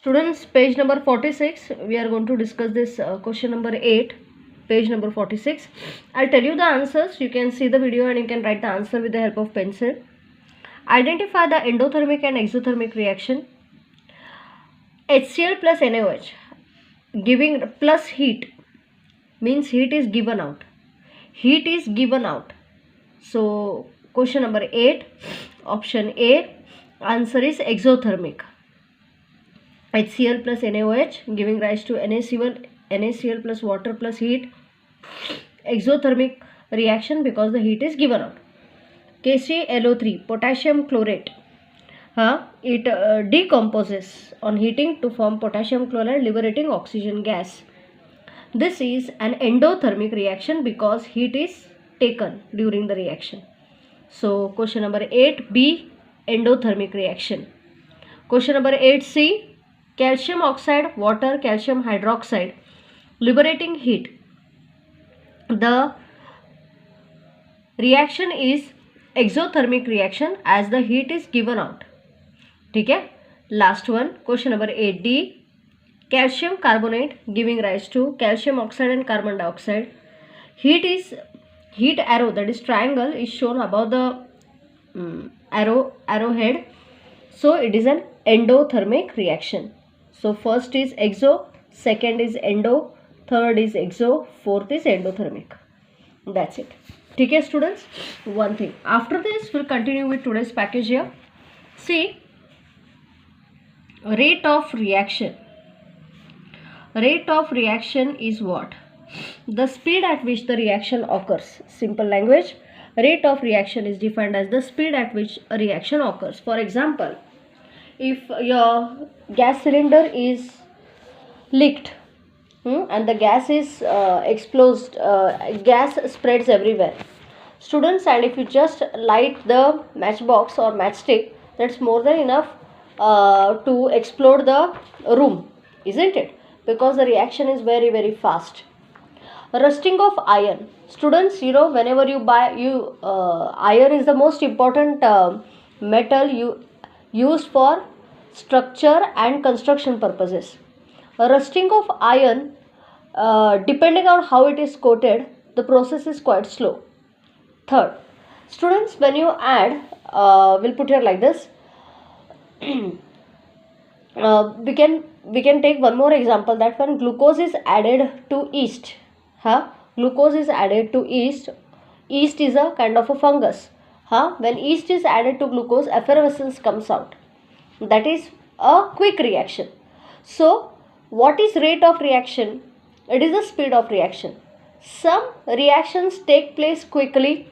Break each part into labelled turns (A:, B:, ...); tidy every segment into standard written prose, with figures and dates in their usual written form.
A: Students, page number 46, we are going to discuss this question number 8, page number 46. I'll tell you the answers. You can see the video and you can write the answer with the help of pencil. Identify the endothermic and exothermic reaction. HCl plus NaOH giving plus heat means heat is given out. Heat is given out. So, question number 8, option A, answer is exothermic. HCl plus NaOH giving rise to NaCl plus water plus heat. Exothermic reaction because the heat is given out. KClO3, potassium chlorate. It decomposes on heating to form potassium chloride, liberating oxygen gas. This is an endothermic reaction because heat is taken during the reaction. So, question number 8B, endothermic reaction. Question number 8C, calcium oxide, water, calcium hydroxide, liberating heat. The reaction is exothermic reaction as the heat is given out. ठीक है. Last one, question number 8D, calcium carbonate giving rise to calcium oxide and carbon dioxide. Heat arrow, that is triangle, is shown above the arrowhead. So it is an endothermic reaction. So first is exo, second is endo, third is exo, fourth is endothermic. That's it. ठीक है students, one thing. After this we'll continue with today's package here. See, rate of reaction. Rate of reaction is what? The speed at which the reaction occurs. Simple language, rate of reaction is defined as the speed at which a reaction occurs. For example, if your gas cylinder is leaked and the gas is exploded, gas spreads everywhere. Students, and if you just light the matchbox or matchstick, that's more than enough to explode the room, isn't it? Because the reaction is very, very fast. Rusting of iron. Students, whenever you buy, iron is the most important metal used for structure and construction purposes. Rusting of iron, depending on how it is coated, the process is quite slow. Third, students, when you add, we'll put here like this. We can take one more example, that when glucose is added to yeast, glucose is added to yeast. Yeast is a kind of a fungus. When yeast is added to glucose, effervescence comes out. That is a quick reaction. So, what is rate of reaction? It is the speed of reaction. Some reactions take place quickly,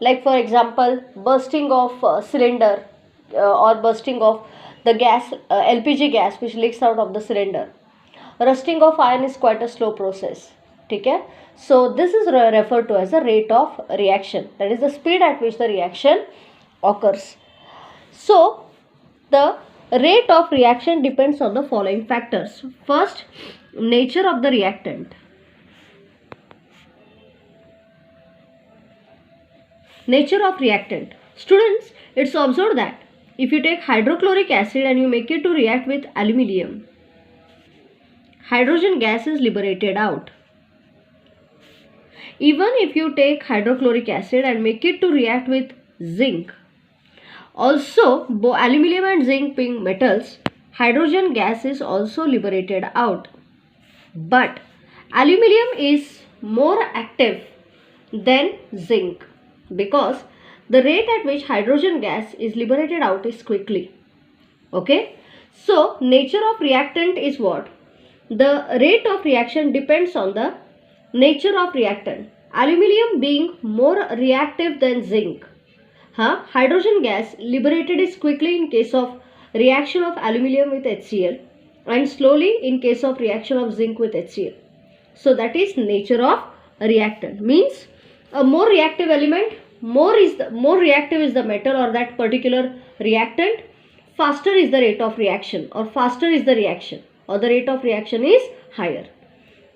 A: like for example, bursting of cylinder or bursting of the gas, LPG gas which leaks out of the cylinder. Rusting of iron is quite a slow process. Okay? So this is referred to as the rate of reaction, that is the speed at which the reaction occurs. So the rate of reaction depends on the following factors. First, nature of the reactant. Nature of reactant. Students, it's observed that if you take hydrochloric acid and you make it to react with aluminium, hydrogen gas is liberated out. Even if you take hydrochloric acid and make it to react with zinc, also aluminium and zinc being metals, hydrogen gas is also liberated out. But aluminium is more active than zinc because the rate at which hydrogen gas is liberated out is quickly. Okay. So, nature of reactant is what? The rate of reaction depends on the nature of reactant. Aluminium being more reactive than zinc. Hydrogen gas liberated is quickly in case of reaction of aluminium with HCl and slowly in case of reaction of zinc with HCl. So, that is nature of reactant. Means a more reactive element, more reactive is the metal or that particular reactant, faster is the rate of reaction or faster is the reaction or the rate of reaction is higher.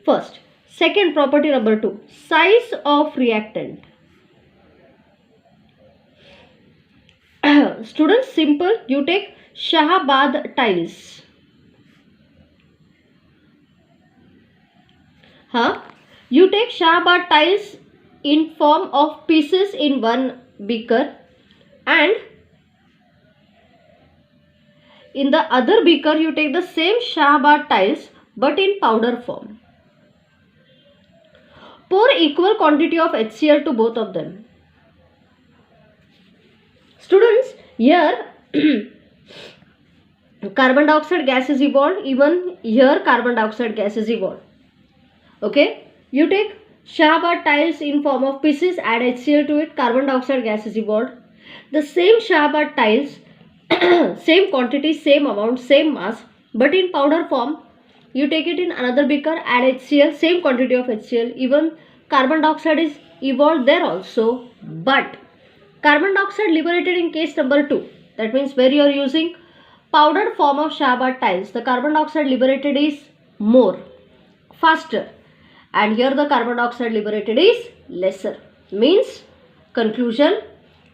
A: First. Second, property number 2, size of reactant. Students, simple, you take Shahabad tiles. You take Shahabad tiles in form of pieces in one beaker, and in the other beaker you take the same Shahabad tiles but in powder form. Pour equal quantity of HCl to both of them. Students, here carbon dioxide gas is evolved, even here carbon dioxide gas is evolved. Okay, you take Shahabad tiles in form of pieces, add HCl to it, carbon dioxide gas is evolved. The same Shahabad tiles, same quantity, same amount, same mass, but in powder form, you take it in another beaker, add HCl, same quantity of HCl, even carbon dioxide is evolved there also, but carbon dioxide liberated in case number 2, that means where you are using powdered form of Shahabad tiles, the carbon dioxide liberated is more, faster, and here the carbon dioxide liberated is lesser. Means, conclusion,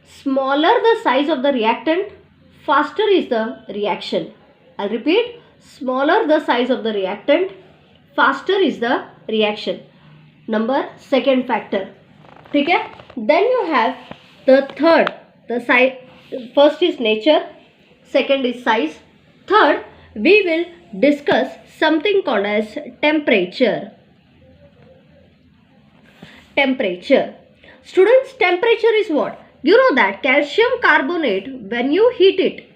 A: smaller the size of the reactant, faster is the reaction. I'll repeat, smaller the size of the reactant, faster is the reaction. Number second factor. Okay? Then you have the third, the size. First is nature, second is size. Third, we will discuss something called as temperature. Temperature. Students, temperature is what? You know that calcium carbonate, when you heat it,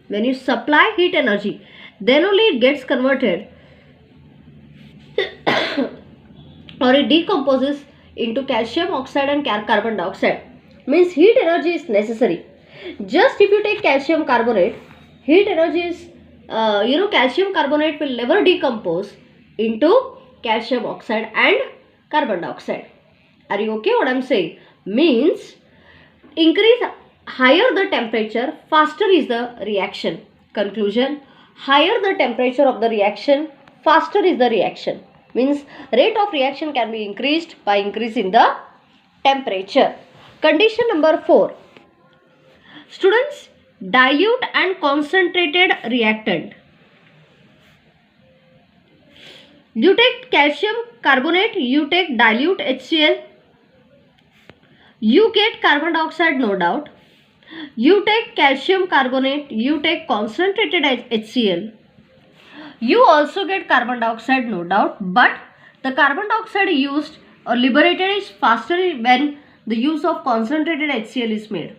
A: when you supply heat energy, then only it gets converted or it decomposes into calcium oxide and carbon dioxide. Means heat energy is necessary. Just if you take calcium carbonate, heat energy is, calcium carbonate will never decompose into calcium oxide and carbon dioxide. Are you okay what I am saying? Means, increase higher the temperature, faster is the reaction. Conclusion, higher the temperature of the reaction, faster is the reaction. Means, rate of reaction can be increased by increasing the temperature. Condition number 4. Students, dilute and concentrated reactant. You take calcium carbonate, you take dilute HCl, you get carbon dioxide, no doubt. You take calcium carbonate, you take concentrated HCl. You also get carbon dioxide, no doubt, but the carbon dioxide used or liberated is faster when the use of concentrated HCl is made.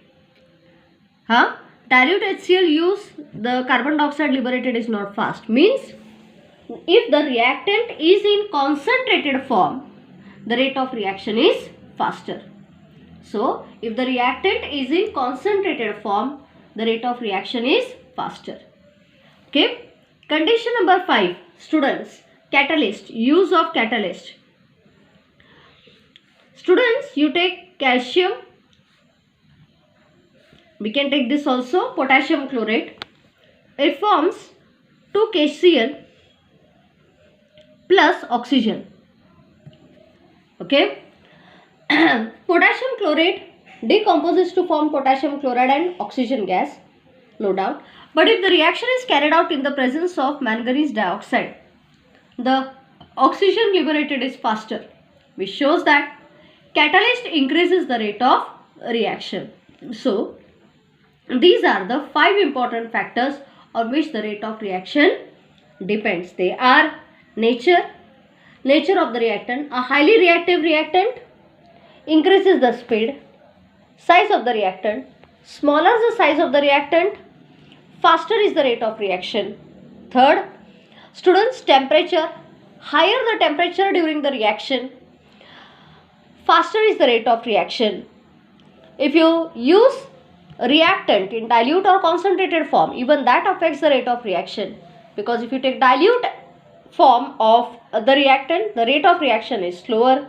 A: Dilute HCl use, the carbon dioxide liberated is not fast. Means, if the reactant is in concentrated form, the rate of reaction is faster. So, if the reactant is in concentrated form, the rate of reaction is faster. Okay. Condition number 5. Students, catalyst, use of catalyst. Students, you take calcium, we can take this also, potassium chlorate. It forms 2 KCl plus oxygen. Okay. Potassium chlorate decomposes to form potassium chloride and oxygen gas, no doubt. But if the reaction is carried out in the presence of manganese dioxide, the oxygen liberated is faster, which shows that catalyst increases the rate of reaction. So, these are the 5 important factors on which the rate of reaction depends. They are nature of the reactant. A highly reactive reactant increases the speed, size of the reactant. Smaller the size of the reactant, faster is the rate of reaction. Third, students, temperature. Higher the temperature during the reaction, faster is the rate of reaction. If you use reactant in dilute or concentrated form, even that affects the rate of reaction, because if you take dilute form of the reactant, the rate of reaction is slower.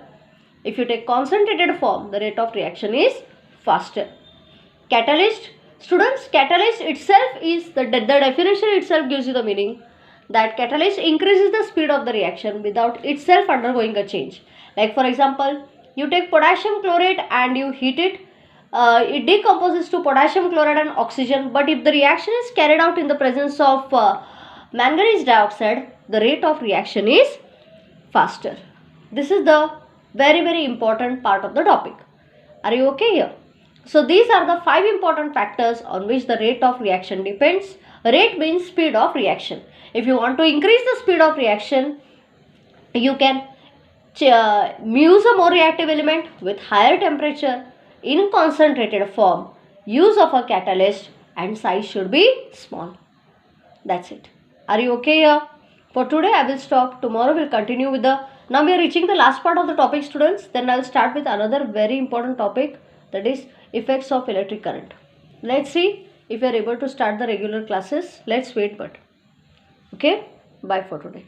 A: If you take concentrated form, the rate of reaction is faster. Catalyst. Students, catalyst itself is, the definition itself gives you the meaning that catalyst increases the speed of the reaction without itself undergoing a change. Like for example, you take potassium chlorate and you heat it, it decomposes to potassium chloride and oxygen, but if the reaction is carried out in the presence of manganese dioxide, the rate of reaction is faster. This is the very important part of the topic. Are you okay here? So these are the 5 important factors on which the rate of reaction depends. Rate means speed of reaction. If you want to increase the speed of reaction, you can use a more reactive element with higher temperature in concentrated form, use of a catalyst, and size should be small. That's it. Are you okay here? For today I will stop. Tomorrow we'll continue with the, now we are reaching the last part of the topic, students. Then I will start with another very important topic, that is effects of electric current. Let's see if we are able to start the regular classes. Let's wait, but okay, bye for today.